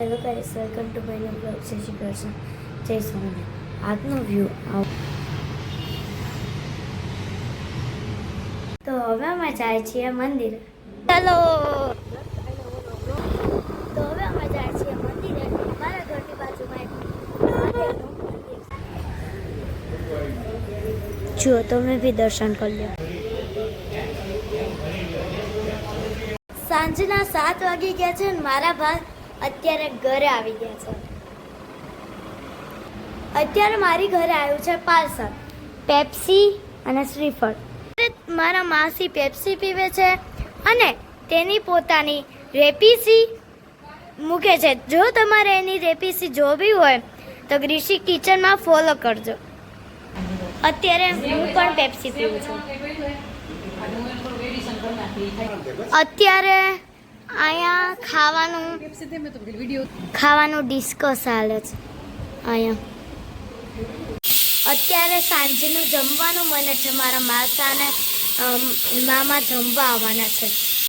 Hello guys, welcome to my new blog. જય શ્રી કૃષ્ણ, જય સ્વામિનારાયણ. આજનો વ્યૂ તો હવે અમે જાય છીએ મંદિરે. ચાલો, તો હવે અમે જાય છીએ મંદિરે. મારા ઘરની બાજુમાં એક મહાદેવનું મંદિર છે. જુઓ, તમે બી દર્શન કરી લો. સાંજના 7 વાગી ગયા છે અને મારા ભાઈ અત્યારે ઘરે આવી ગયા છે. અત્યારે મારી ઘરે આવ્યું છે પાર્સલ, પેપ્સી અને શ્રીફળ. મારા માસી પેપ્સી પીવે છે અને તેની પોતાની રેસીપી મૂકે છે. જો તમારે એની રેસીપી જોવી હોય તો ગ્રીસી કિચનમાં ફોલો કરજો. અત્યારે હું પણ પેપ્સી પીવું છું. અત્યારે અહીંયા ખાવાનું ડિસ્કો ચાલે છે. અહીંયા અત્યારે સાંજનું જમવાનું મને છે. મારા માસા અને મામા જમવા આવવાના છે.